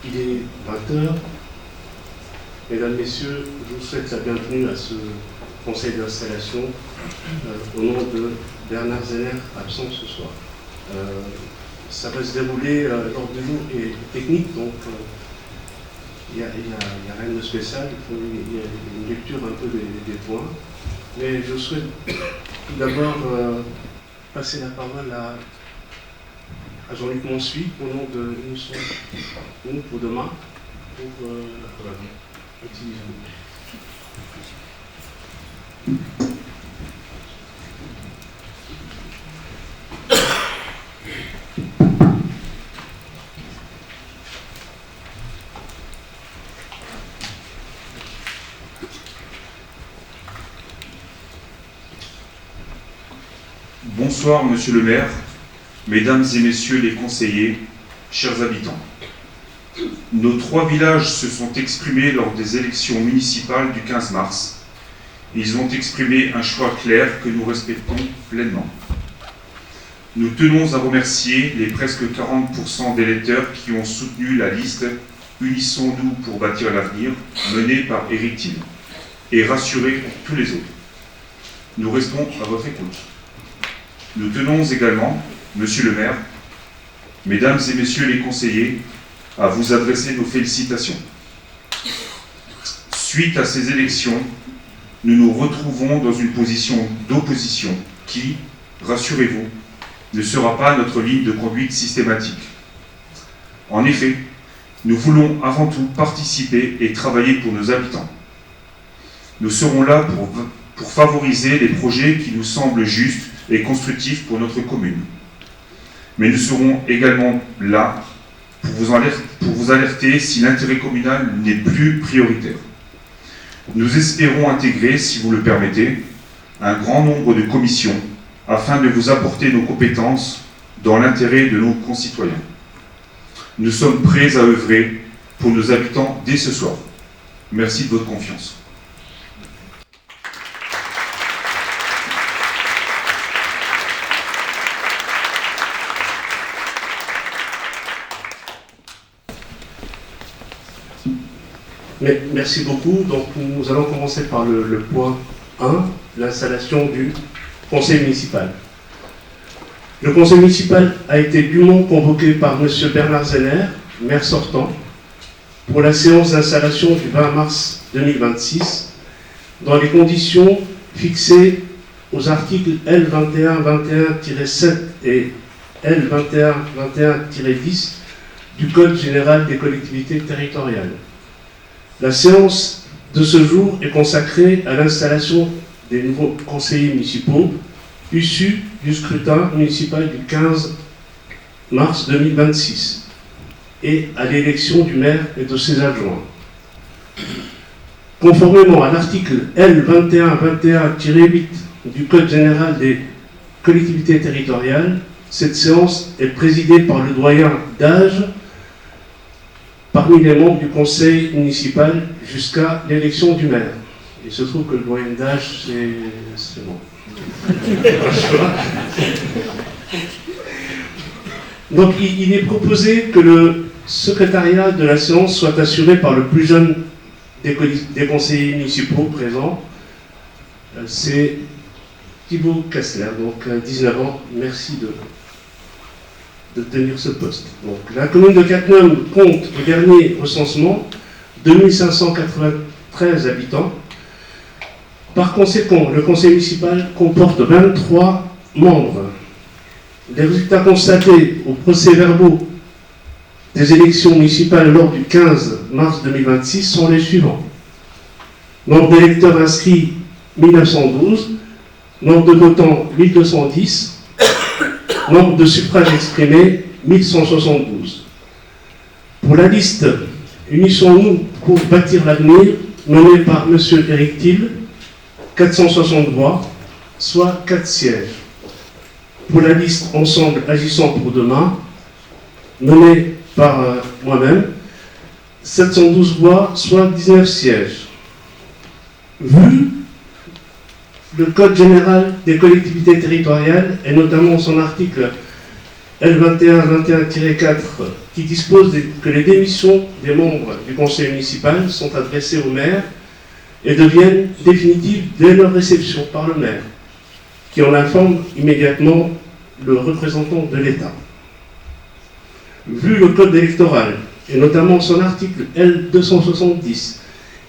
Il est 20h. Mesdames, Messieurs, je vous souhaite la bienvenue à ce conseil d'installation au nom de Bernard Zener, absent ce soir. Ça va se dérouler, l'ordre du jour est technique, donc il n'y a rien de spécial, il y a une lecture un peu des points. Mais je souhaite tout d'abord passer la parole à Jean-Luc Monsuy, au nom de Nous pour demain, pour petit... Bonsoir, Monsieur le maire, Mesdames et Messieurs les conseillers, chers habitants. Nos 3 villages se sont exprimés lors des élections municipales du 15 mars. Ils ont exprimé un choix clair que nous respectons pleinement. Nous tenons à remercier les presque 40% d'électeurs qui ont soutenu la liste « Unissons-nous pour bâtir l'avenir » menée par Éric Thill et rassurer tous les autres. Nous restons à votre écoute. Nous tenons également, Monsieur le maire, Mesdames et Messieurs les conseillers, à vous adresser nos félicitations. Suite à ces élections, nous nous retrouvons dans une position d'opposition qui, rassurez-vous, ne sera pas notre ligne de conduite systématique. En effet, nous voulons avant tout participer et travailler pour nos habitants. Nous serons là pour favoriser les projets qui nous semblent justes et constructifs pour notre commune. Mais nous serons également là pour vous alerter si l'intérêt communal n'est plus prioritaire. Nous espérons intégrer, si vous le permettez, un grand nombre de commissions afin de vous apporter nos compétences dans l'intérêt de nos concitoyens. Nous sommes prêts à œuvrer pour nos habitants dès ce soir. Merci de votre confiance. Merci beaucoup. Donc, nous allons commencer par le point 1, l'installation du conseil municipal. Le conseil municipal a été dûment convoqué par M. Bernard Zener, maire sortant, pour la séance d'installation du 20 mars 2026, dans les conditions fixées aux articles L2121-7 et L2121-10 du Code général des collectivités territoriales. La séance de ce jour est consacrée à l'installation des nouveaux conseillers municipaux issus du scrutin municipal du 15 mars 2026 et à l'élection du maire et de ses adjoints. Conformément à l'article L2121-8 du Code général des collectivités territoriales, cette séance est présidée par le doyen d'âge parmi les membres du conseil municipal jusqu'à l'élection du maire. Il se trouve que le doyen d'âge, c'est bon. Donc il est proposé que le secrétariat de la séance soit assuré par le plus jeune des conseillers municipaux présents. C'est Thibaut Kessler, donc 19 ans. Merci de tenir ce poste. Donc, la commune de Cattenom compte au dernier recensement 2593 habitants. Par conséquent, le conseil municipal comporte 23 membres. Les résultats constatés au procès-verbaux des élections municipales lors du 15 mars 2026 sont les suivants. Nombre d'électeurs inscrits 1912, nombre de votants 1210, nombre de suffrages exprimés, 1172. Pour la liste Unissons-nous pour bâtir l'avenir, menée par M. Éric Thill, 460 voix, soit 4 sièges. Pour la liste Ensemble agissant pour demain, menée par moi-même, 712 voix, soit 19 sièges. Vu le Code général des collectivités territoriales, et notamment son article L21-21-4 qui dispose que les démissions des membres du conseil municipal sont adressées au maire et deviennent définitives dès leur réception par le maire, qui en informe immédiatement le représentant de l'État. Vu le code électoral, et notamment son article L270,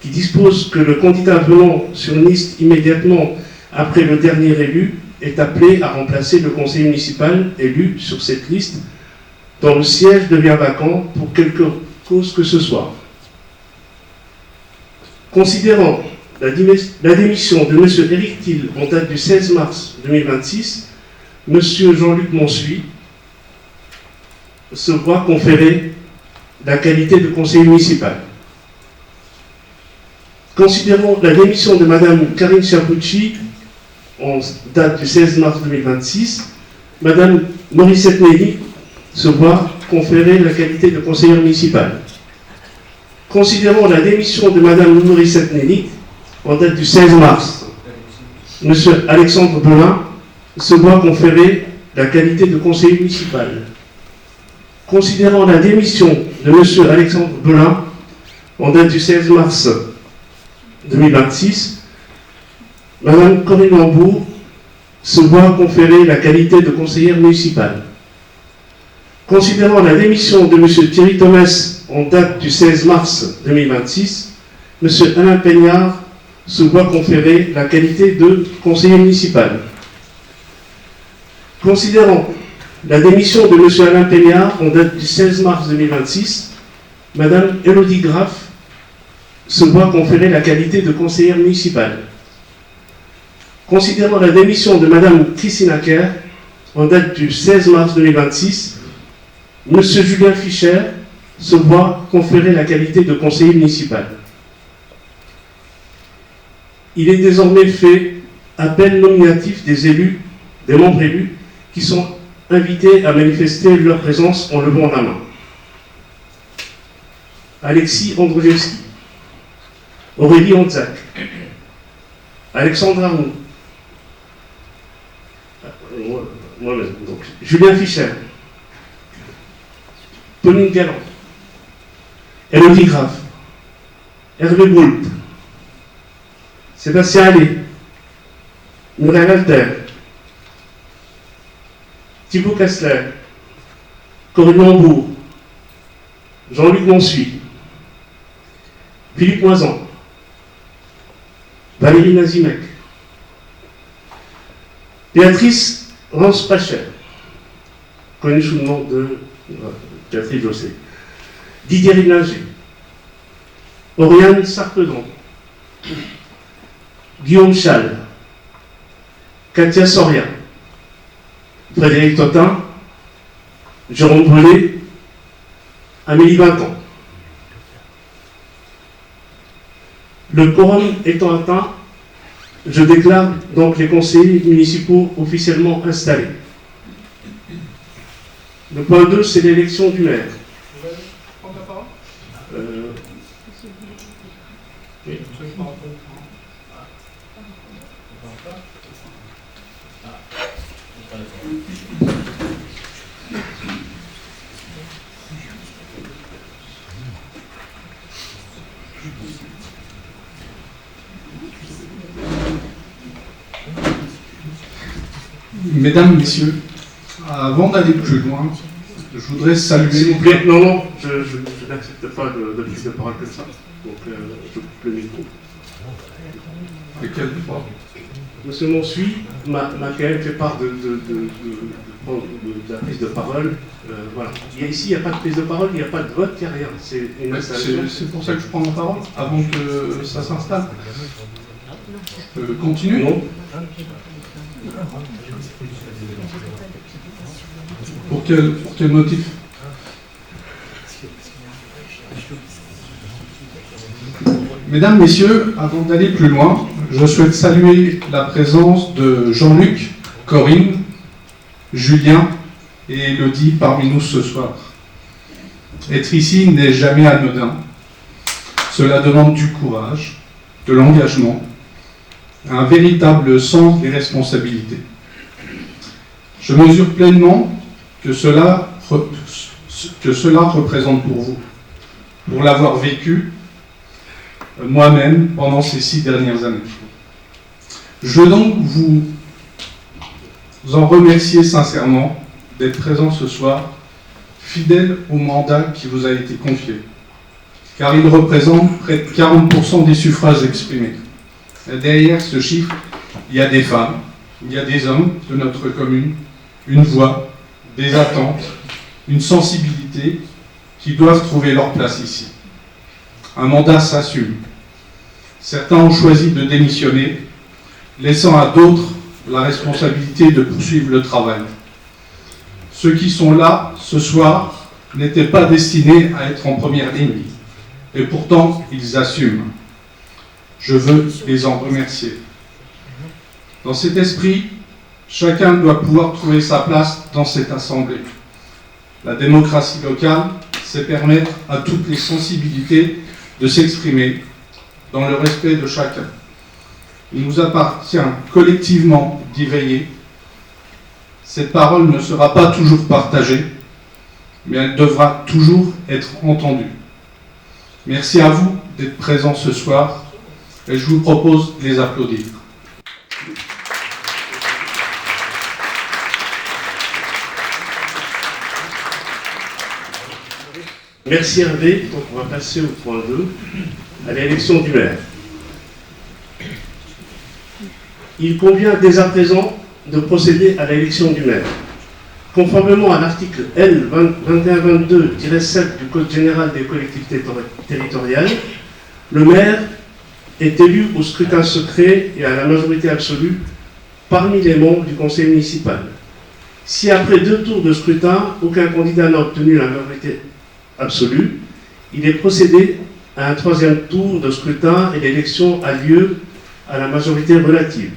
qui dispose que le candidat venant sur une liste immédiatement après le dernier élu est appelé à remplacer le conseiller municipal élu sur cette liste dont le siège devient vacant pour quelque cause que ce soit. Considérant la démission de M. Éric Thiel en date du 16 mars 2026, M. Jean-Luc Monsuy se voit conférer la qualité de conseiller municipal. Considérant la démission de Mme Karine Chapucci en date du 16 mars 2026, Mme Morissette Nelly se voit conférer la qualité de conseillère municipale. Considérant la démission de Mme Morissette Nelly en date du 16 mars, M. Alexandre Belin se voit conférer la qualité de conseiller municipal. Considérant la démission de M. Alexandre Belin en date du 16 mars 2026, Mme Corinne Lambourg se voit conférer la qualité de conseillère municipale. Considérant la démission de M. Thierry Thomas en date du 16 mars 2026, M. Alain Peignard se voit conférer la qualité de conseiller municipal. Considérant la démission de M. Alain Peignard en date du 16 mars 2026, Mme Élodie Graff se voit conférer la qualité de conseillère municipale. Considérant la démission de Mme Christine Acker en date du 16 mars 2026, M. Julien Fischer se voit conférer la qualité de conseiller municipal. Il est désormais fait appel nominatif des élus, des membres élus, qui sont invités à manifester leur présence en levant la main. Alexis Andrzejewski, Aurélie Honzak, Alexandre Arnoux, moi-même, donc, Julien Fischer, Pauline Galland, Élodie Graff, Hervé Boult, Sébastien Allais, Muriel Alter, Thibaut Kessler, Corinne Lambourg, Jean-Luc Monsuy, Philippe Moisan, Valérie Nazimec, Béatrice Rance-Pacher, connue sous le nom de Béatrice Jossé, Didier Riblinger, Oriane Sarpedon, Guillaume Chal, Katia Soria, Frédéric Totin, Jérôme Brûlé, Amélie Vinton. Le quorum étant atteint, je déclare donc les conseillers municipaux officiellement installés. Le point 2, c'est l'élection du maire. Vous voulez prendre la parole ? Oui. Mesdames, Messieurs, avant d'aller plus loin, je voudrais saluer... S'il vous plaît, non, je n'accepte pas de prise de parole comme ça. Donc, je coupe le micro. Lesquels trois ? Monsieur Monsuy m'a quand même fait part de la prise de parole. Voilà. Ici, il n'y a pas de prise de parole, il n'y a pas de vote, il n'y a rien. C'est une installation. C'est pour ça que je prends la parole, avant que ça s'installe. Continue ? Non. Pour quel motif ? Mesdames, Messieurs, avant d'aller plus loin, je souhaite saluer la présence de Jean-Luc, Corinne, Julien et Élodie parmi nous ce soir. Être ici n'est jamais anodin. Cela demande du courage, de l'engagement, un véritable sens des responsabilités. Je mesure pleinement que cela représente pour vous, pour l'avoir vécu moi-même pendant ces 6 dernières années. Je veux donc vous en remercier sincèrement d'être présent ce soir, fidèle au mandat qui vous a été confié, car il représente près de 40% des suffrages exprimés. Et derrière ce chiffre, il y a des femmes, il y a des hommes de notre commune, une voix, des attentes, une sensibilité qui doivent trouver leur place ici. Un mandat s'assume. Certains ont choisi de démissionner, laissant à d'autres la responsabilité de poursuivre le travail. Ceux qui sont là ce soir n'étaient pas destinés à être en première ligne, et pourtant ils assument. Je veux les en remercier. Dans cet esprit, chacun doit pouvoir trouver sa place dans cette assemblée. La démocratie locale, c'est permettre à toutes les sensibilités de s'exprimer dans le respect de chacun. Il nous appartient collectivement d'y veiller. Cette parole ne sera pas toujours partagée, mais elle devra toujours être entendue. Merci à vous d'être présents ce soir et je vous propose de les applaudir. Merci Hervé. Donc on va passer au point 2, à l'élection du maire. Il convient dès à présent de procéder à l'élection du maire. Conformément à l'article L. 2122-7 du Code général des collectivités territoriales, le maire est élu au scrutin secret et à la majorité absolue parmi les membres du conseil municipal. Si après 2 tours de scrutin, aucun candidat n'a obtenu la majorité absolue, il est procédé à un 3e tour de scrutin et l'élection a lieu à la majorité relative.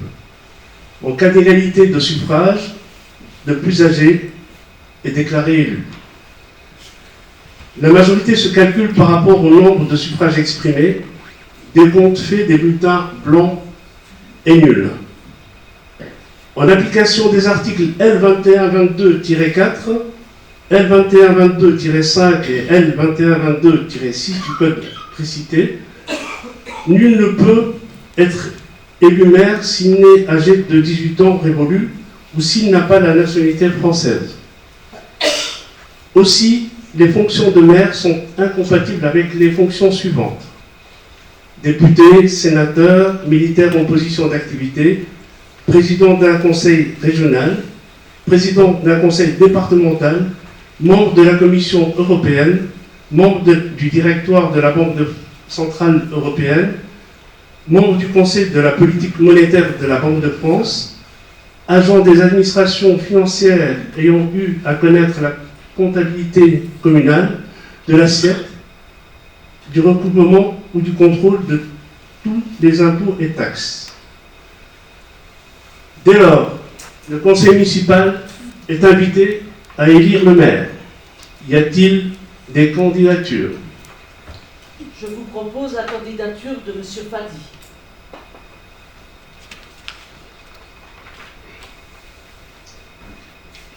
En cas d'égalité de suffrage, le plus âgé est déclaré élu. La majorité se calcule par rapport au nombre de suffrages exprimés, décompte fait des bulletins blancs et nuls. En application des articles L2122-4, L2122-5 et L2122-6 du Code précité, nul ne peut être élu maire s'il n'est âgé de 18 ans révolus ou s'il n'a pas la nationalité française. Aussi, les fonctions de maire sont incompatibles avec les fonctions suivantes: député, sénateur, militaire en position d'activité, président d'un conseil régional, président d'un conseil départemental, membre de la Commission européenne, membre du directoire de la Banque centrale européenne, membre du Conseil de la politique monétaire de la Banque de France, agent des administrations financières ayant eu à connaître la comptabilité communale, de l'assiette, du recouvrement ou du contrôle de tous les impôts et taxes. Dès lors, le conseil municipal est invité à élire le maire. Y a-t-il des candidatures? Je vous propose la candidature de M. Fadi.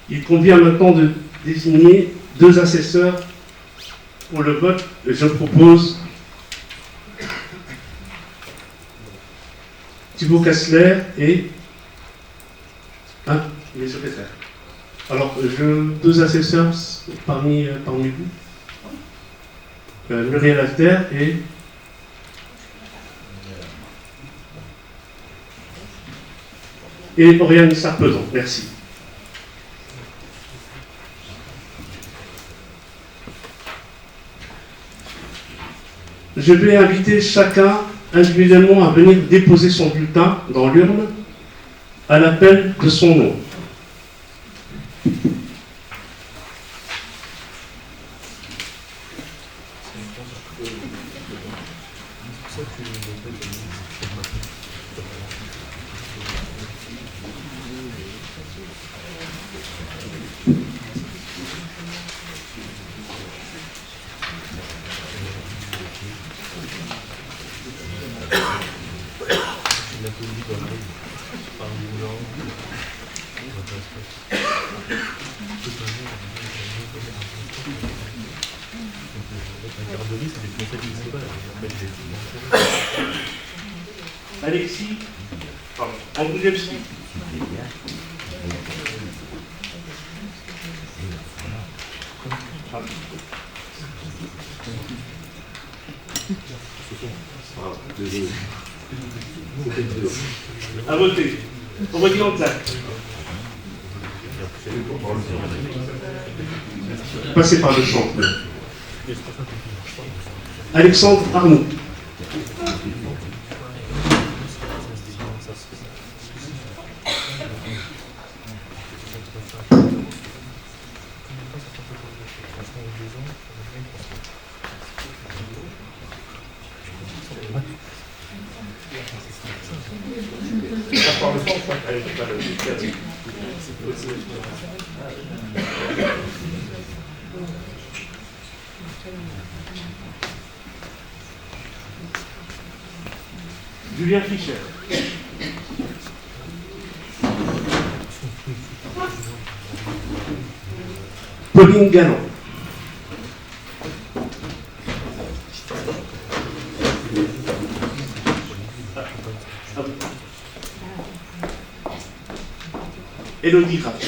Il convient maintenant de désigner 2 assesseurs pour le vote. Je propose Thibaut Kassler et les secrétaires. Alors, 2 assesseurs parmi vous. Muriel Alter et Oriane Sarpezan. Merci. Je vais inviter chacun individuellement à venir déposer son bulletin dans l'urne à l'appel de son nom. Alexis, pardon, Andrzejewski. À voter. On va dire en tac. Passez par le champ. Alexandre Arnaud. Julien Fischer. Pauline Galland. Élodie Rapp.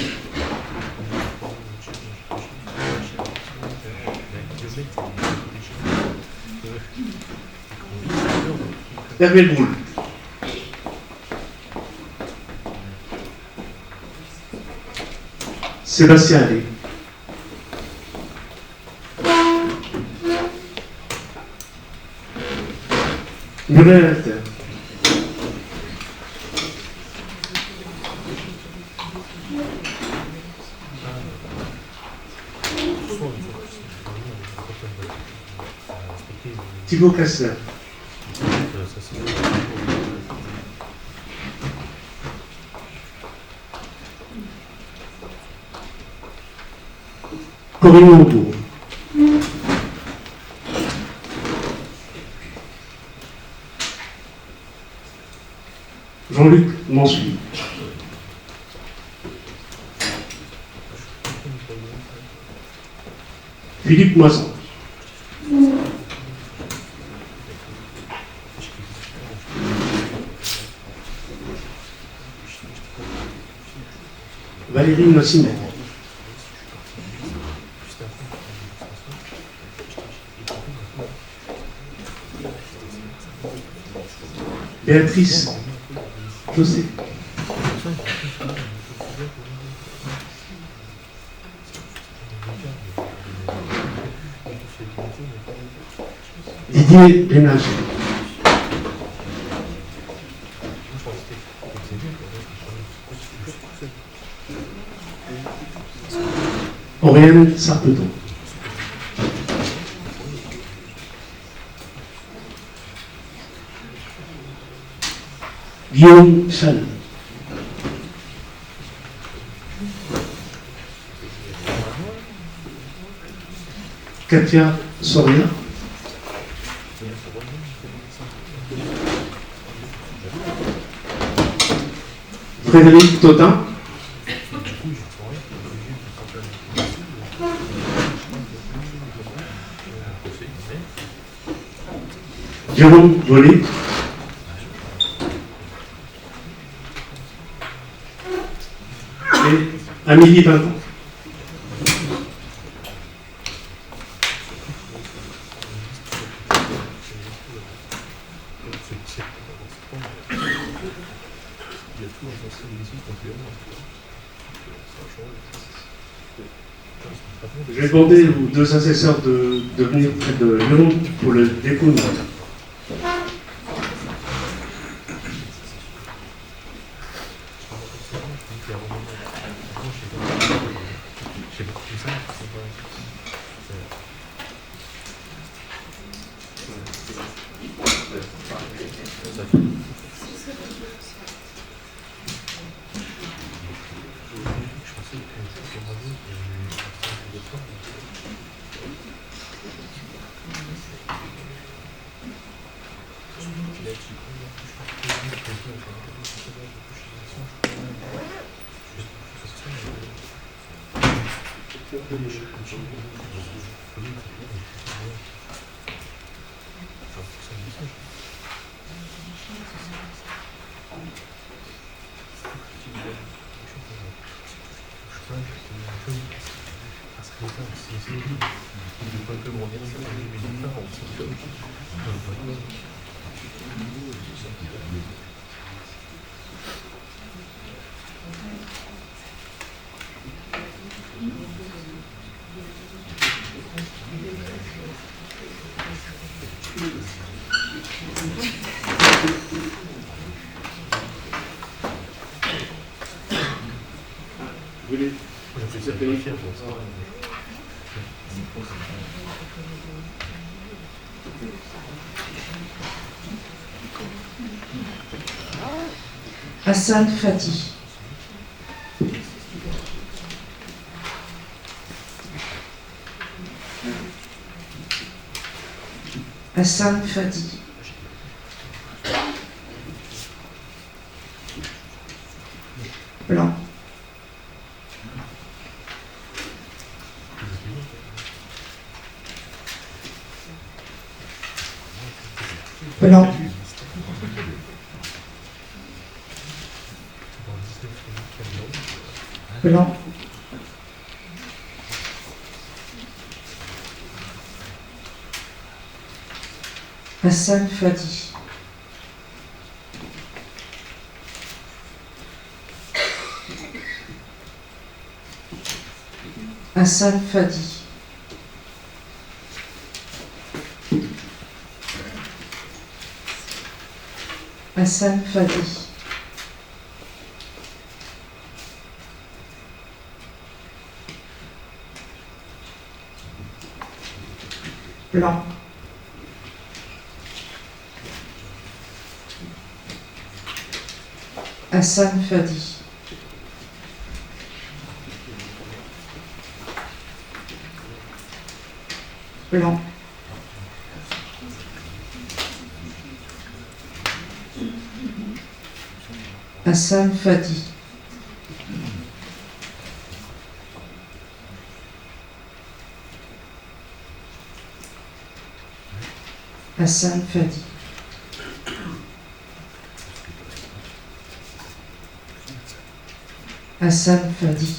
Hervé Boule. Sébastien Allais. Muriel Alter. Thibaut Cassel. Corinne Montour. Jean-Luc Mansuy. Philippe Moison. Valérie Nossinet. Béatrice José. Didier Bénager. Auréane Sarpedon. Guillaume Chal. Katia Soria. Frédéric Totin. Jérôme Volé. Et Amélie Vinton. Je vais demander aux deux assesseurs de venir près de Léon pour le dépôt de vote. Hassan Fadi. Hassan Fadi. Blanc. Blanc. Blanc. Hassan Fadi. Hassan Fadi. Hassan Fadi. Blanc. Hassan Fadi. Blanc. Hassan Fadi. Hassan Fadi. Hassan Fadi.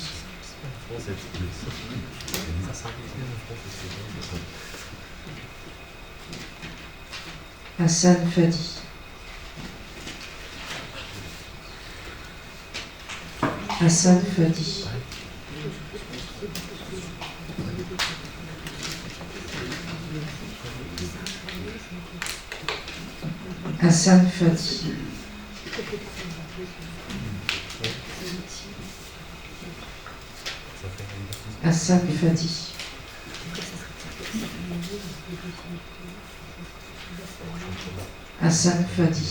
Hassan Fadi. Hassan Fadi. Hassan Fadi. Hassan Fadi. Hassan Fadi.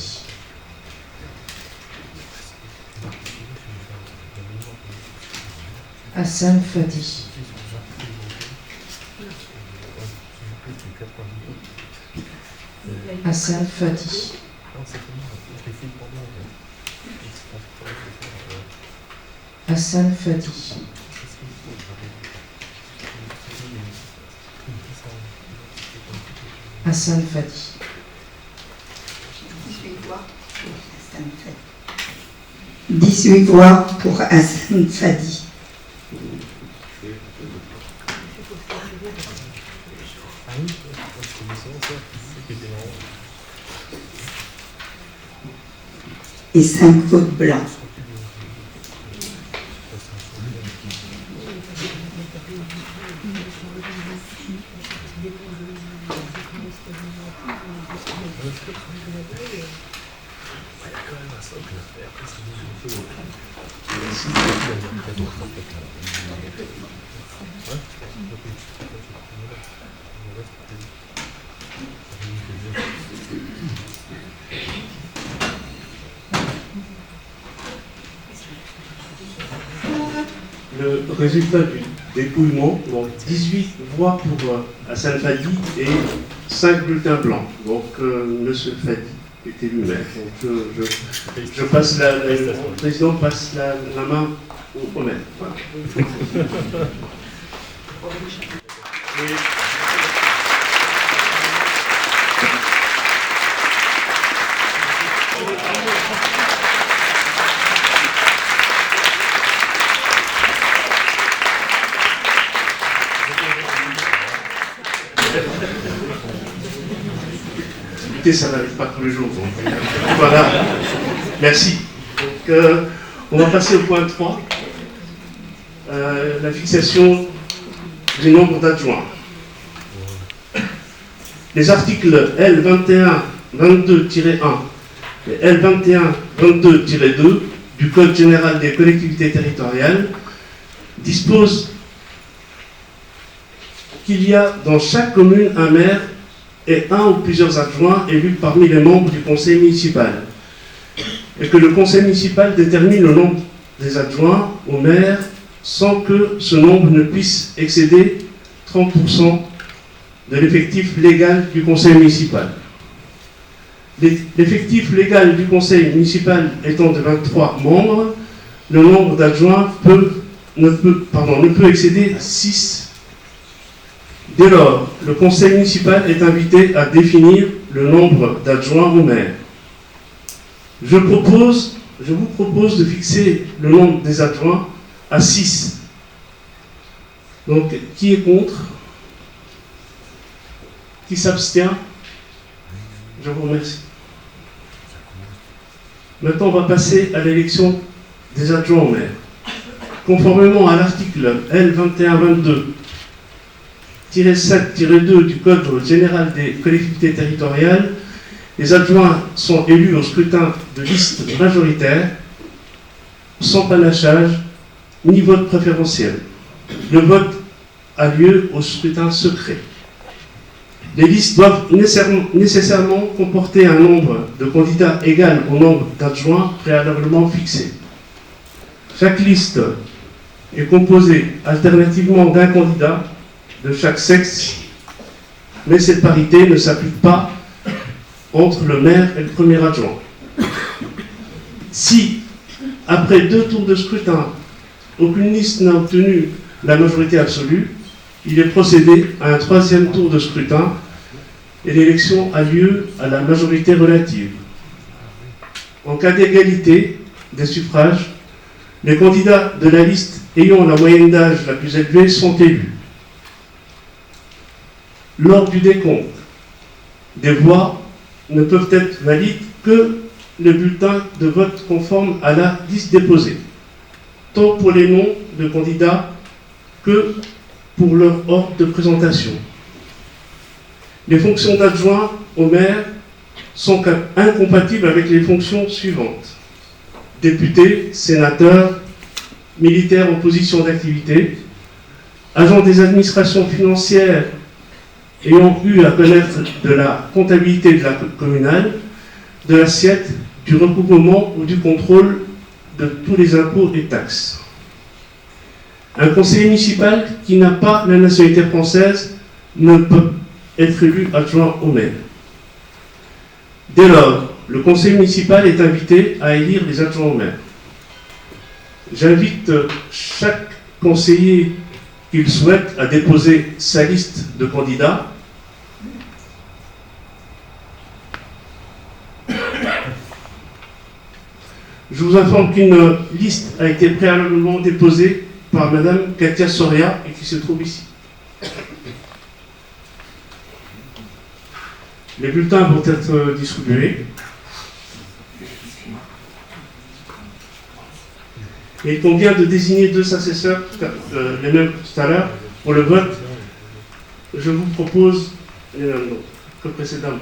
Hassan Fadi. Hassan Fadi. Hassan Fadi. Hassan Fadi. 18 voix pour Hassan Fadi. Et 5 votes blancs. Le résultat du dépouillement, donc 18 voix pour Hassan Fadi et 5 bulletins blancs. Donc M. Fadi est élu maire. Donc je passe le président passe la main au maire. Voilà. Oui. Écoutez, ça n'arrive pas tous les jours. Donc. Voilà. Merci. Donc, on va passer au point 3. La fixation du nombre d'adjoints. Les articles L21-22-1 et L21-22-2 du Code général des collectivités territoriales disposent qu'il y a dans chaque commune un maire et un ou plusieurs adjoints élus parmi les membres du conseil municipal, et que le conseil municipal détermine le nombre des adjoints au maire sans que ce nombre ne puisse excéder 30% de l'effectif légal du conseil municipal. L'effectif légal du conseil municipal étant de 23 membres, le nombre d'adjoints ne peut excéder 6. Dès lors, le conseil municipal est invité à définir le nombre d'adjoints au maire. Je vous propose de fixer le nombre des adjoints à 6. Donc, qui est contre? Qui s'abstient? Je vous remercie. Maintenant, on va passer à l'élection des adjoints au maire. Conformément à l'article L2122-7-2 du Code général des collectivités territoriales, les adjoints sont élus au scrutin de liste majoritaire, sans panachage ni vote préférentiel. Le vote a lieu au scrutin secret. Les listes doivent nécessairement comporter un nombre de candidats égal au nombre d'adjoints préalablement fixé. Chaque liste est composée alternativement d'un candidat de chaque sexe, mais cette parité ne s'applique pas entre le maire et le premier adjoint. Si, après 2 tours de scrutin, aucune liste n'a obtenu la majorité absolue, il est procédé à un 3e tour de scrutin et l'élection a lieu à la majorité relative. En cas d'égalité des suffrages, les candidats de la liste ayant la moyenne d'âge la plus élevée sont élus. Lors du décompte, des voix ne peuvent être valides que les bulletins de vote conformes à la liste déposée, tant pour les noms de candidats que pour leur ordre de présentation. Les fonctions d'adjoint au maire sont incompatibles avec les fonctions suivantes: député, sénateur, militaire en position d'activité, agent des administrations financières ayant eu à connaître de la comptabilité de la communale, de l'assiette, du recouvrement ou du contrôle de tous les impôts et taxes. Un conseiller municipal qui n'a pas la nationalité française ne peut être élu adjoint au maire. Dès lors, le conseil municipal est invité à élire les adjoints au maire. J'invite chaque conseiller qu'il souhaite à déposer sa liste de candidats. Je vous informe qu'une liste a été préalablement déposée par Madame Katia Soria et qui se trouve ici. Les bulletins vont être distribués. Et il convient de désigner 2 assesseurs, les mêmes tout à l'heure, pour le vote. Je vous propose les mêmes noms que précédemment.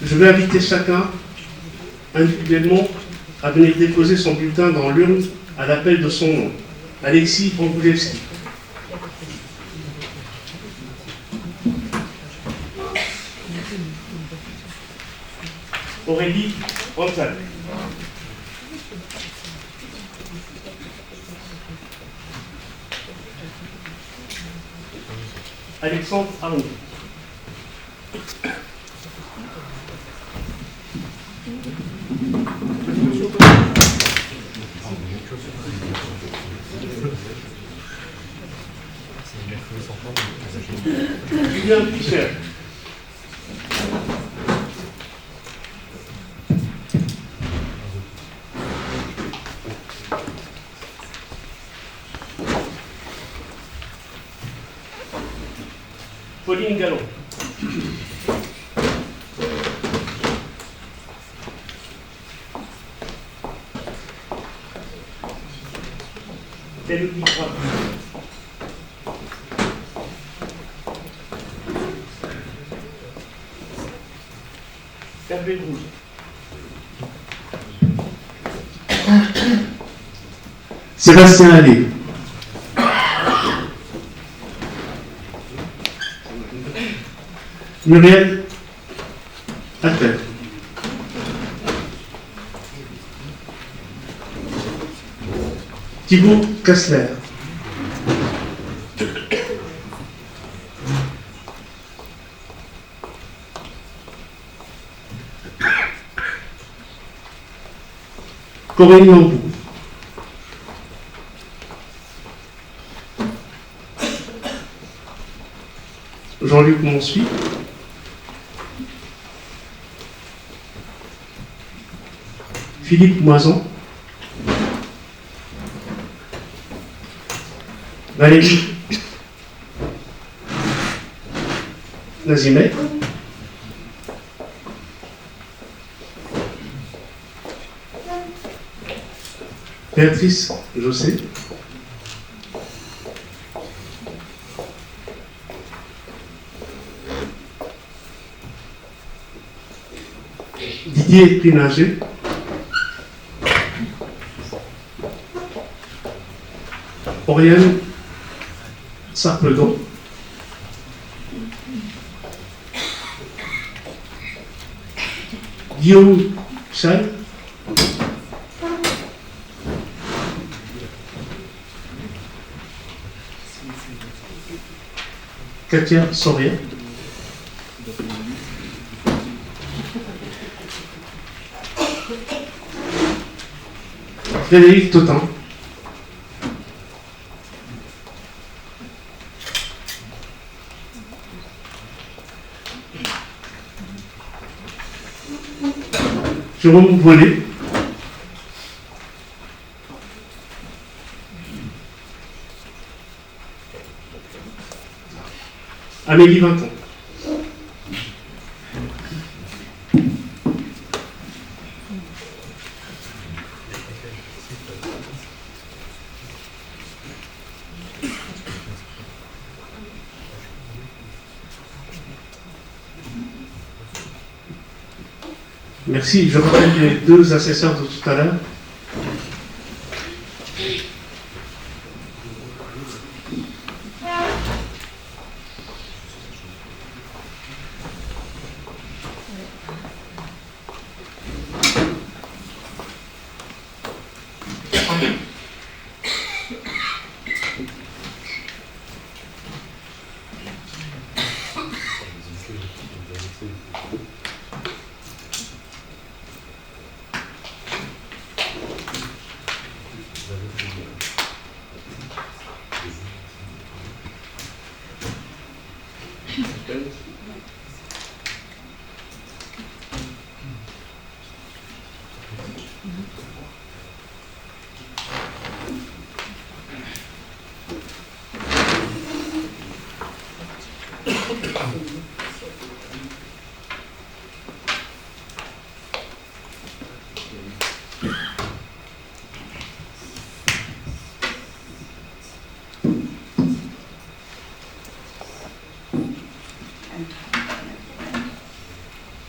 Je vais inviter chacun individuellement à venir déposer son bulletin dans l'urne à l'appel de son nom. Alexis Angoulevski. Aurélie Antal. Alexandre Arnaud. Julien Fischer. Pauline Gallon. Élodie Graff. Hervé Rouge. Sébastien Allais. Muriel Attel. Thibaut Kassler. Corinne Lambou. Jean-Luc Monsuy. Philippe Moison. Valérie Nazimet. Béatrice Jossé. Didier Clinager. Oriane Sarpedon. Guillaume Chal. Katia Soria. Frédéric Totin. Jérôme Voilé. Amélie Vinton. Merci. Je rappelle les deux assesseurs de tout à l'heure.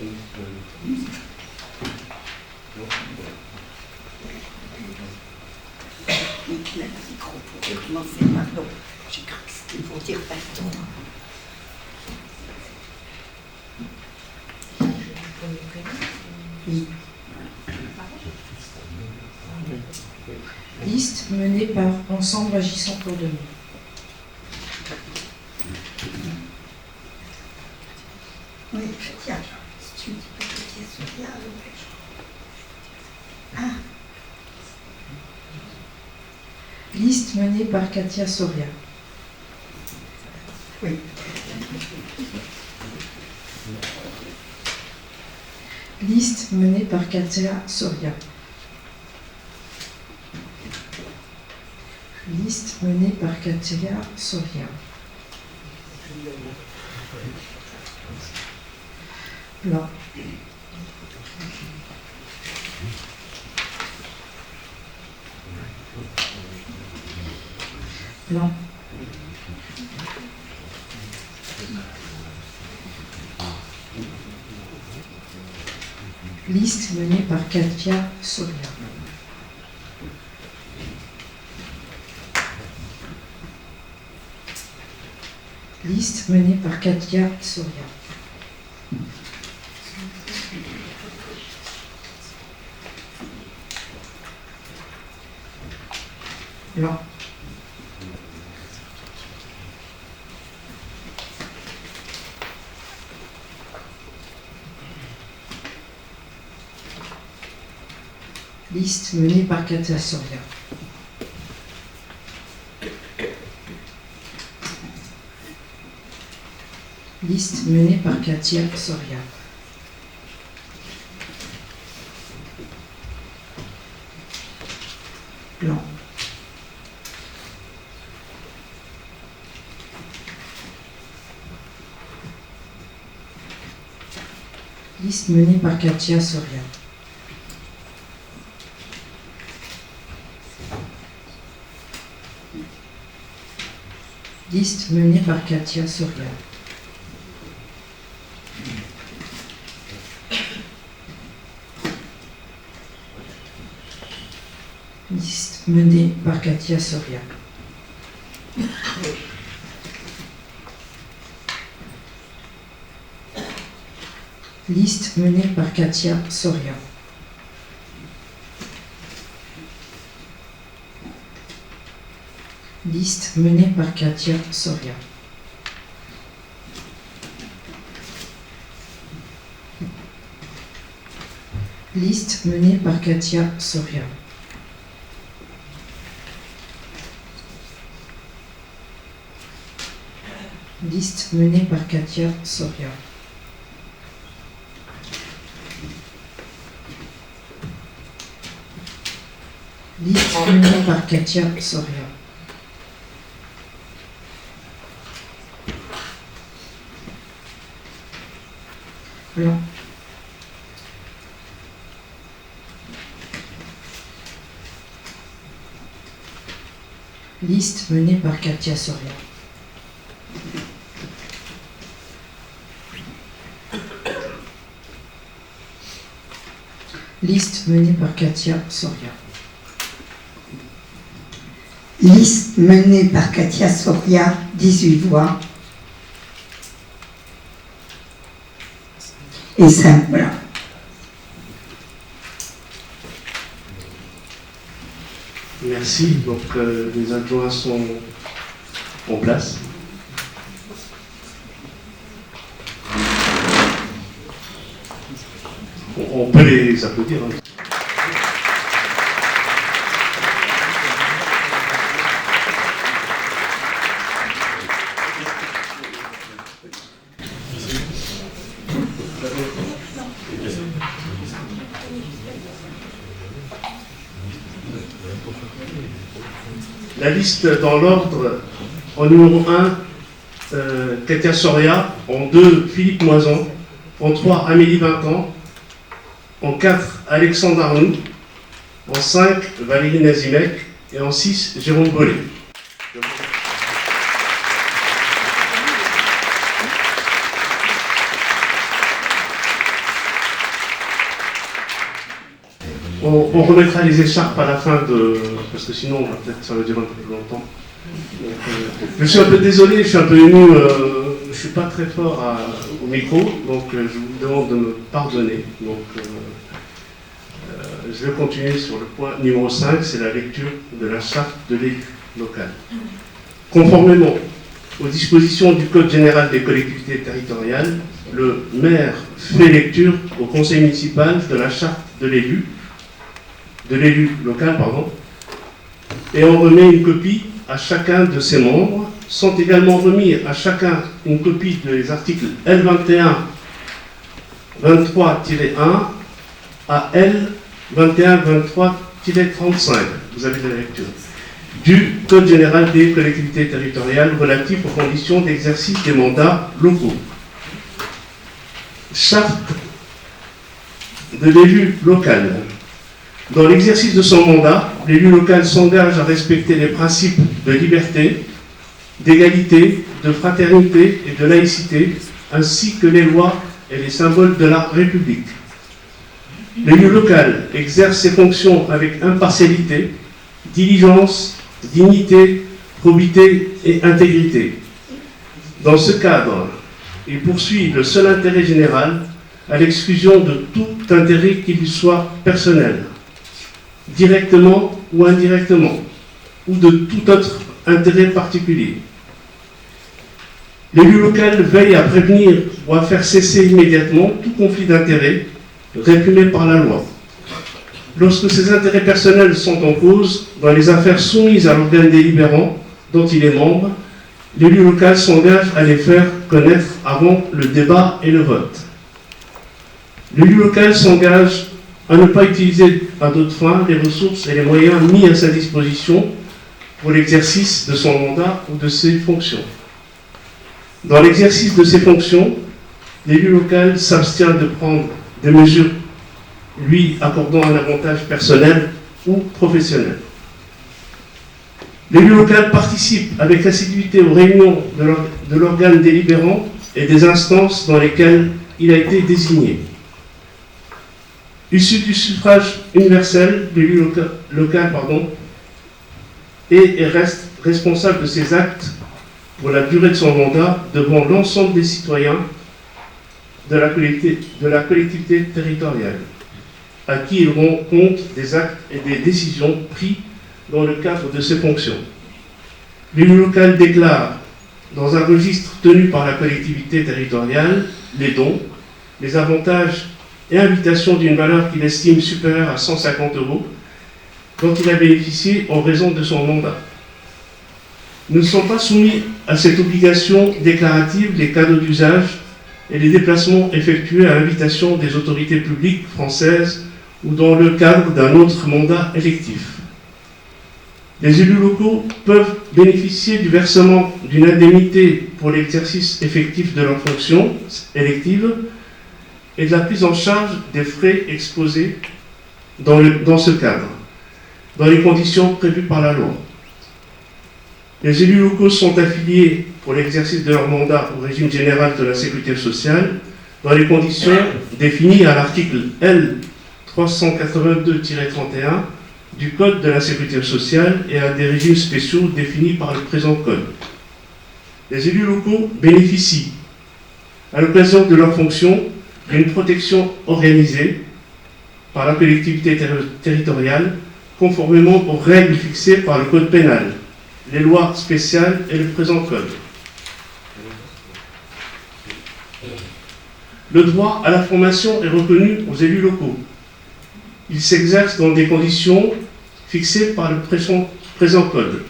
Le micro pour commencer, pardon. J'ai cru que c'était pour dire pardon. Oui. Liste menée par Ensemble agissant pour de nous. Oui, tiens, si tu me dis pas que tu es Sophia, ah, Liste menée par Katia Soria. oui. Liste menée par Katia Soria. Liste menée par Katia Soria. Blanc. Blanc. Liste menée par Katia Soria. Liste menée par Katia Soria. Blanc. Liste menée par Katia Soria. Liste menée par Katia Soria. Blanc. Liste menée par Katia Soria. Liste menée par Katia Soria. Liste menée par Katia Soria. Liste menée par Katia Soria. Liste menée par Katia Soria. Liste menée par Katia Soria. Liste menée par Katia Soria. Liste menée par Katia Soria. Blanc. Liste menée par Katia Soria. Liste menée par Katia Soria. Liste menée par Katia Soria, 18 voix. Et 5 blancs. Merci. Donc, les adjoints sont en place. On peut les applaudir. Hein. La liste dans l'ordre, en numéro 1, Katia Soria, en 2, Philippe Moison, en 3, Amélie Vincan, en 4, Alexandre Arnoux, en 5, Valérie Nazimek, et en 6, Jérôme Bollet. On remettra les écharpes à la fin de... Parce que sinon, peut-être ça va durer un peu plus longtemps. Donc, je suis un peu désolé, je suis un peu ému. Je ne suis pas très fort au micro, donc je vous demande de me pardonner. Donc, je vais continuer sur le point numéro 5, c'est la lecture de la charte de l'élu local. Conformément aux dispositions du Code général des collectivités territoriales, le maire fait lecture au conseil municipal de la charte de l'élu local, et en remet une copie à chacun de ses membres. Sont également remis à chacun une copie des articles L21 23-1 à L21 23-35, vous avez de la lecture, du Code général des collectivités territoriales relatif aux conditions d'exercice des mandats locaux. Charte de l'élu local. Dans l'exercice de son mandat, l'élu local s'engage à respecter les principes de liberté, d'égalité, de fraternité et de laïcité, ainsi que les lois et les symboles de la République. L'élu local exerce ses fonctions avec impartialité, diligence, dignité, probité et intégrité. Dans ce cadre, il poursuit le seul intérêt général à l'exclusion de tout intérêt qui lui soit personnel, directement ou indirectement, ou de tout autre intérêt particulier. L'élu local veille à prévenir ou à faire cesser immédiatement tout conflit d'intérêts réprimé par la loi. Lorsque ses intérêts personnels sont en cause, dans les affaires soumises à l'organe délibérant dont il est membre, l'élu local s'engage à les faire connaître avant le débat et le vote. L'élu local s'engage à ne pas utiliser à d'autres fins les ressources et les moyens mis à sa disposition pour l'exercice de son mandat ou de ses fonctions. Dans l'exercice de ses fonctions, l'élu local s'abstient de prendre des mesures lui accordant un avantage personnel ou professionnel. L'élu local participe avec assiduité aux réunions de l'organe délibérant et des instances dans lesquelles il a été désigné. Issu du suffrage universel, l'élu local et reste responsable de ses actes pour la durée de son mandat devant l'ensemble des citoyens de la collectivité territoriale, à qui il rend compte des actes et des décisions pris dans le cadre de ses fonctions. L'élu local déclare dans un registre tenu par la collectivité territoriale les dons, les avantages et invitations d'une valeur qu'il estime supérieure à 150 € dont il a bénéficié en raison de son mandat. Ne sont pas soumis à cette obligation déclarative les cadeaux d'usage et les déplacements effectués à l'invitation des autorités publiques françaises ou dans le cadre d'un autre mandat électif. Les élus locaux peuvent bénéficier du versement d'une indemnité pour l'exercice effectif de leurs fonctions électives et de la prise en charge des frais exposés dans ce cadre, dans les conditions prévues par la loi. Les élus locaux sont affiliés pour l'exercice de leur mandat au régime général de la sécurité sociale dans les conditions définies à l'article L. 382-31 du Code de la sécurité sociale et à des régimes spéciaux définis par le présent Code. Les élus locaux bénéficient, à l'occasion de leurs fonctions, d'une protection organisée par la collectivité territoriale conformément aux règles fixées par le Code pénal, les lois spéciales et le présent Code. Le droit à la formation est reconnu aux élus locaux. Il s'exerce dans des conditions fixées par le présent Code.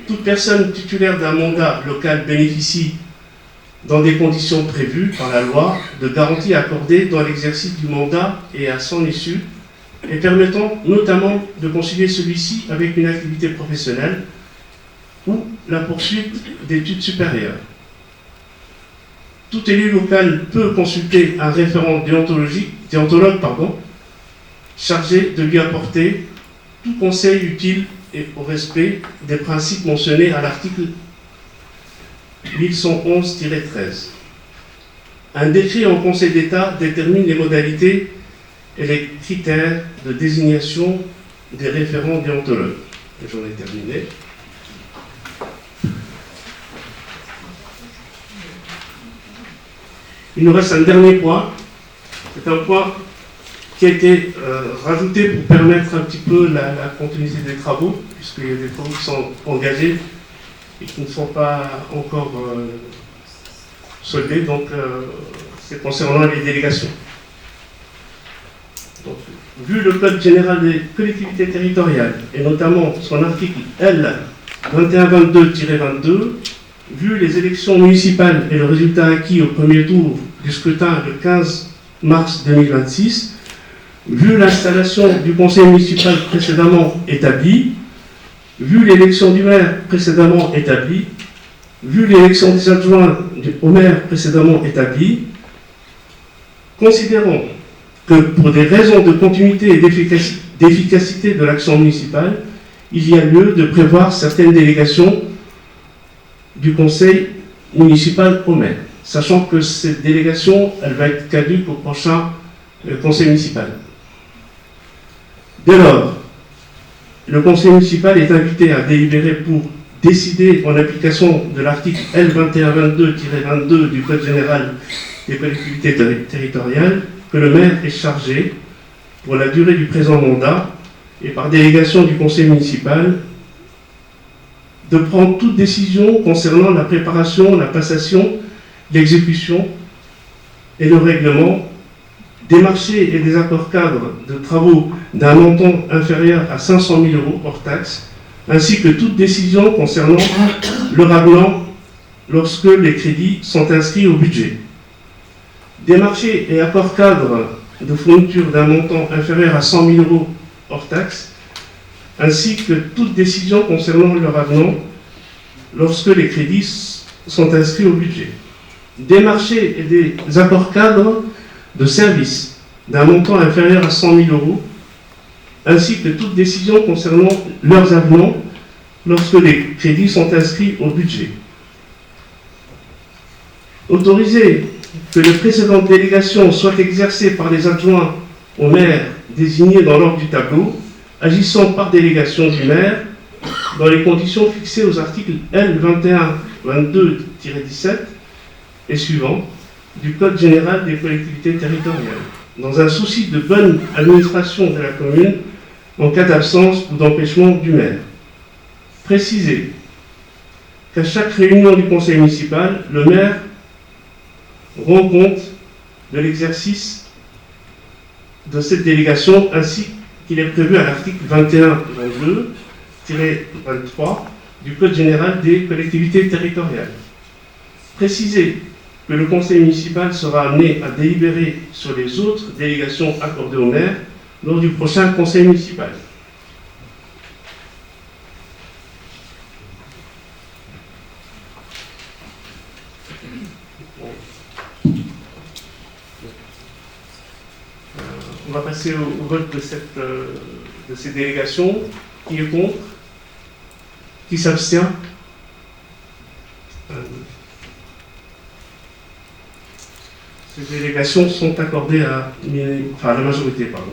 Toute personne titulaire d'un mandat local bénéficie, dans des conditions prévues par la loi, de garanties accordées dans l'exercice du mandat et à son issue, et permettant notamment de concilier celui-ci avec une activité professionnelle ou la poursuite d'études supérieures. Tout élu local peut consulter un référent déontologue chargé de lui apporter tout conseil utile et au respect des principes mentionnés à l'article 1111-13. Un décret en Conseil d'État détermine les modalités et les critères de désignation des référents déontologues. Et j'en ai terminé. Il nous reste un dernier point. C'est un point qui a été rajouté pour permettre un petit peu la continuité des travaux, puisqu'il y a des travaux qui sont engagés et qui ne sont pas encore soldés, donc c'est concernant les délégations. Donc, vu le Code général des collectivités territoriales, et notamment son article L 2122-22, vu les élections municipales et le résultat acquis au premier tour du scrutin le 15 mars 2026, vu l'installation du conseil municipal précédemment établi, vu l'élection du maire précédemment établie, vu l'élection des adjoints au maire précédemment établie, considérons que pour des raisons de continuité et d'efficacité de l'action municipale, il y a lieu de prévoir certaines délégations du conseil municipal au maire, sachant que cette délégation, elle va être caduque au prochain conseil municipal. Dès lors, le conseil municipal est invité à délibérer pour décider, en application de l'article L 2122-22 du Code général des collectivités territoriales, que le maire est chargé, pour la durée du présent mandat, et par délégation du conseil municipal, de prendre toute décision concernant la préparation, la passation, l'exécution et le règlement des marchés et des accords cadres de travaux d'un montant inférieur à 500 000 € hors taxe, ainsi que toute décision concernant le règlement lorsque les crédits sont inscrits au budget. Des marchés et accords cadres de fourniture d'un montant inférieur à 100 000 € hors taxe, ainsi que toute décision concernant le règlement lorsque les crédits sont inscrits au budget. Des marchés et des accords cadres de services d'un montant inférieur à 100 000 €, ainsi que toute décision concernant leurs avenants lorsque les crédits sont inscrits au budget. Autoriser que les précédentes délégations soient exercées par les adjoints au maire désignés dans l'ordre du tableau, agissant par délégation du maire, dans les conditions fixées aux articles L 2122-17 et suivants du Code général des collectivités territoriales, dans un souci de bonne administration de la commune en cas d'absence ou d'empêchement du maire. Préciser qu'à chaque réunion du conseil municipal, le maire rend compte de l'exercice de cette délégation ainsi qu'il est prévu à l'article 21-22-23 du Code général des collectivités territoriales. Préciser que le conseil municipal sera amené à délibérer sur les autres délégations accordées au maire lors du prochain conseil municipal. On va passer au vote de ces délégations. Qui est contre? Qui s'abstient? Ces délégations sont accordées à la majorité, pardon.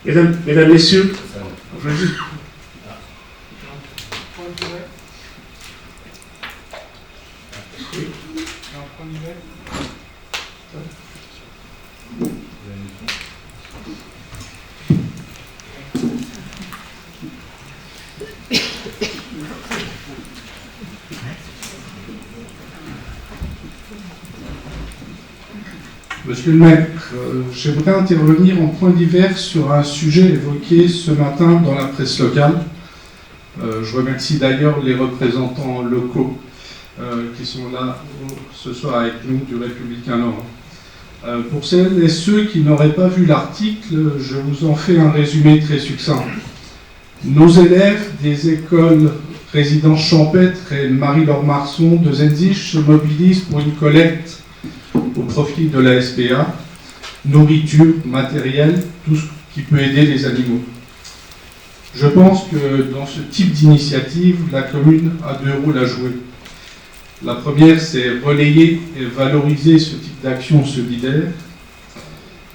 Mesdames, Messieurs, je veux juste... Monsieur le maire, j'aimerais intervenir en point divers sur un sujet évoqué ce matin dans la presse locale. Je remercie d'ailleurs les représentants locaux qui sont là ce soir avec nous du Républicain Nord. Pour celles et ceux qui n'auraient pas vu l'article, je vous en fais un résumé très succinct. Nos élèves des écoles Résidence Champêtre et Marie-Laure Marson de Zenzich se mobilisent pour une collecte au profit de la SPA, nourriture, matériel, qui peut aider les animaux. Je pense que dans ce type d'initiative, la commune a 2 rôles à jouer. La première, c'est relayer et valoriser ce type d'action solidaire.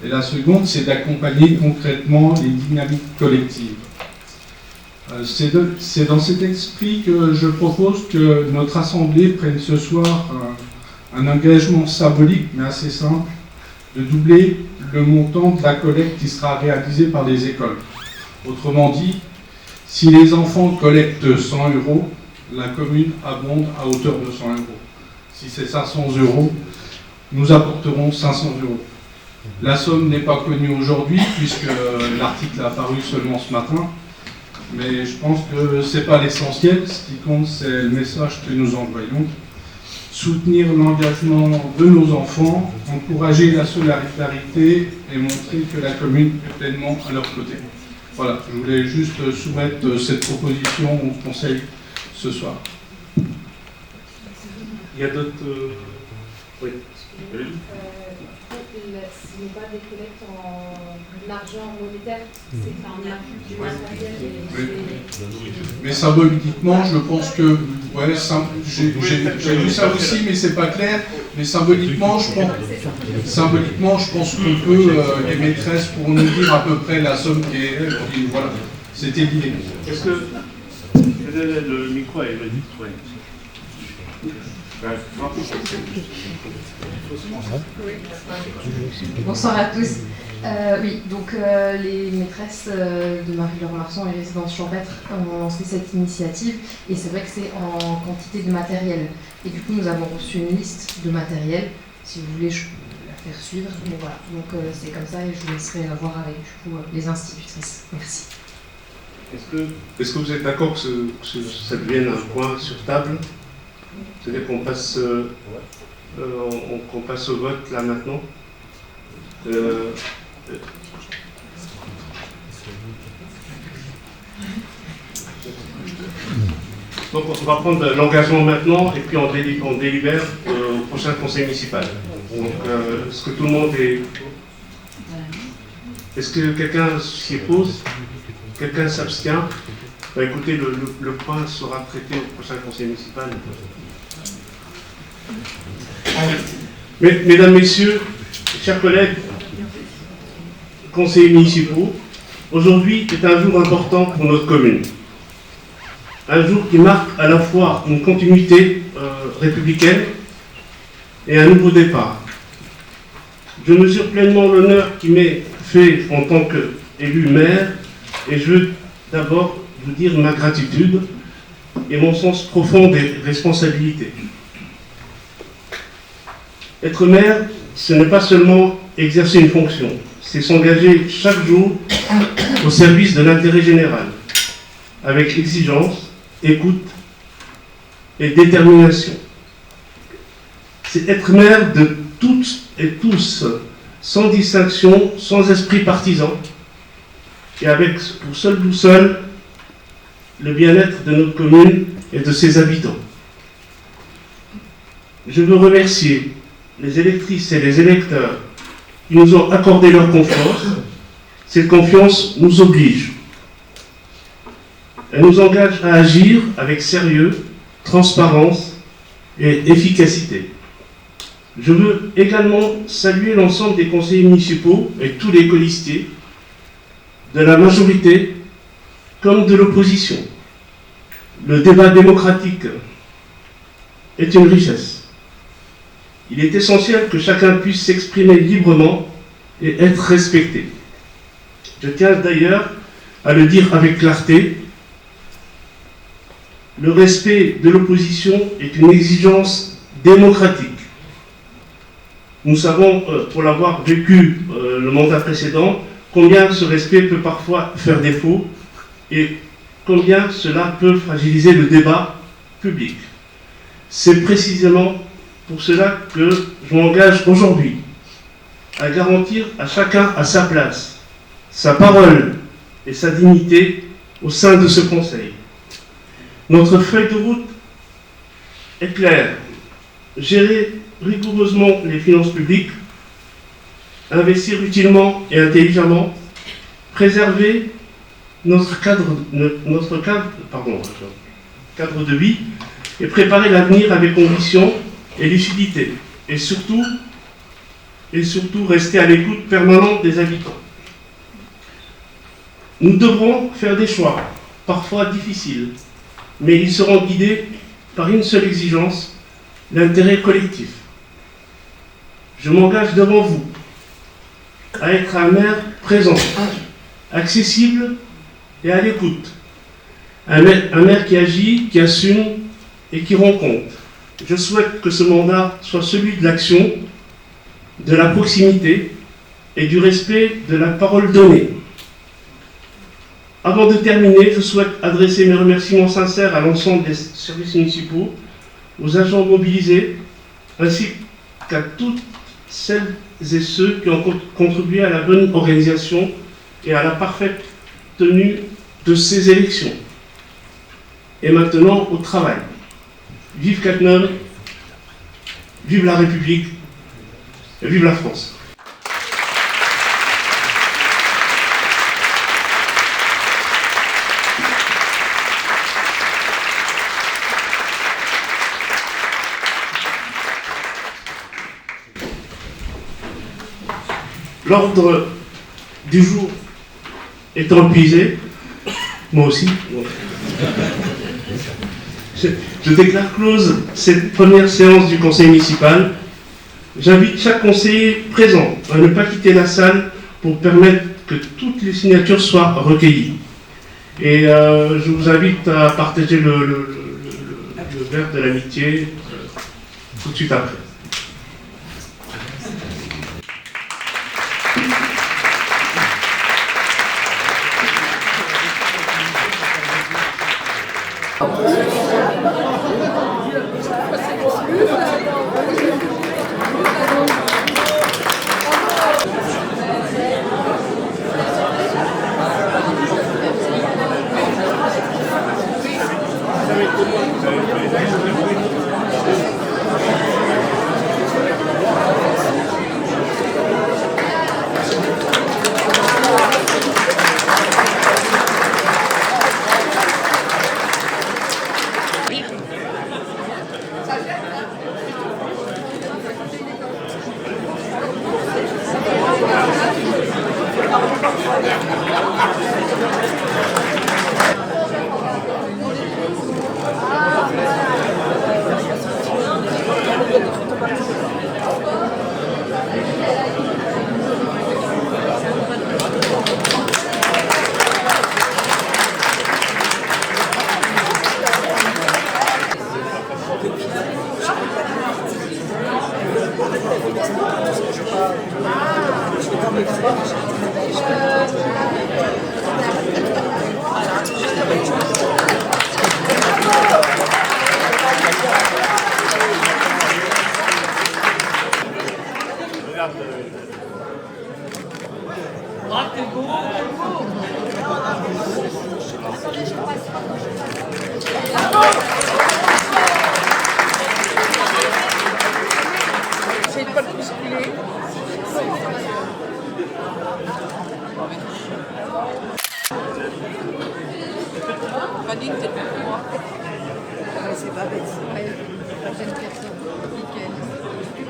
Et la seconde, c'est d'accompagner concrètement les dynamiques collectives. C'est dans cet esprit que je propose que notre Assemblée prenne ce soir un engagement symbolique, mais assez simple, de doubler le montant de la collecte qui sera réalisée par les écoles. Autrement dit, si les enfants collectent 100 €, la commune abonde à hauteur de 100 €. Si c'est 500 €, nous apporterons 500 €. La somme n'est pas connue aujourd'hui, puisque l'article a apparu seulement ce matin, mais je pense que ce n'est pas l'essentiel. Ce qui compte, c'est le message que nous envoyons. Soutenir l'engagement de nos enfants, encourager la solidarité et montrer que la commune est pleinement à leur côté. Voilà, je voulais juste soumettre cette proposition au Conseil ce soir. Il y a d'autres... Oui. Ce n'est pas des collectes en argent monétaire, c'est un appui du matériel. Mais symboliquement, je pense que... Ouais, j'ai lu ça aussi, mais c'est pas clair. Mais symboliquement, je pense qu'on peut, les maîtresses pourront nous dire à peu près la somme qui est... Et voilà, c'était l'idée. Est-ce que... Le micro est réduit, oui. Bonsoir à tous. Oui, donc les maîtresses de Marie-Laure Marsan et Résidence Champêtre ont lancé cette initiative et c'est vrai que c'est en quantité de matériel. Et du coup, nous avons reçu une liste de matériel. Si vous voulez, je peux la faire suivre. Mais voilà, donc c'est comme ça et je vous laisserai voir avec du coup, les institutrices. Merci. Est-ce que vous êtes d'accord que ça devienne un point sur table? C'est-à-dire qu'on passe, qu'on passe au vote là maintenant. Donc on va prendre l'engagement maintenant et puis on délibère au prochain conseil municipal. Donc est-ce que tout le monde est... Est-ce que quelqu'un s'y oppose? Quelqu'un s'abstient? Bah, écoutez, le point sera traité au prochain conseil municipal. Mesdames, Messieurs, chers collègues, conseillers municipaux, aujourd'hui est un jour important pour notre commune. Un jour qui marque à la fois une continuité républicaine et un nouveau départ. Je mesure pleinement l'honneur qui m'est fait en tant qu'élu maire et je veux d'abord vous dire ma gratitude et mon sens profond des responsabilités. Être maire, ce n'est pas seulement exercer une fonction, c'est s'engager chaque jour au service de l'intérêt général, avec exigence, écoute et détermination. C'est être maire de toutes et tous, sans distinction, sans esprit partisan, et avec pour seule boussole le bien-être de notre commune et de ses habitants. Je veux remercier les électrices et les électeurs qui nous ont accordé leur confiance. Cette confiance nous oblige. Elle nous engage à agir avec sérieux, transparence et efficacité. Je veux également saluer l'ensemble des conseillers municipaux et tous les colistiers, de la majorité comme de l'opposition. Le débat démocratique est une richesse. Il est essentiel que chacun puisse s'exprimer librement et être respecté. Je tiens d'ailleurs à le dire avec clarté, le respect de l'opposition est une exigence démocratique. Nous savons, pour l'avoir vécu le mandat précédent, combien ce respect peut parfois faire défaut et combien cela peut fragiliser le débat public. C'est précisément pour cela que je m'engage aujourd'hui à garantir à chacun à sa place, sa parole et sa dignité au sein de ce Conseil. Notre feuille de route est claire. Gérer rigoureusement les finances publiques, investir utilement et intelligemment, préserver notre cadre de vie et préparer l'avenir avec conviction et lucidité. Et surtout rester à l'écoute permanente des habitants. Nous devrons faire des choix, parfois difficiles, mais ils seront guidés par une seule exigence, l'intérêt collectif. Je m'engage devant vous à être un maire présent, accessible et à l'écoute. Un maire qui agit, qui assume et qui rend compte. Je souhaite que ce mandat soit celui de l'action, de la proximité et du respect de la parole donnée. Avant de terminer, je souhaite adresser mes remerciements sincères à l'ensemble des services municipaux, aux agents mobilisés, ainsi qu'à toutes celles et ceux qui ont contribué à la bonne organisation et à la parfaite tenue de ces élections. Et maintenant, au travail. Vive Cattenom, vive la République, et vive la France. L'ordre du jour étant épuisé, moi aussi, je déclare close cette première séance du conseil municipal. J'invite chaque conseiller présent à ne pas quitter la salle pour permettre que toutes les signatures soient recueillies. Et je vous invite à partager le verre de l'amitié tout de suite après. J'essaie de pas le bousculer. Fanny, t'es pour moi. C'est pas bête. Ouais, la jeune personne. Nickel.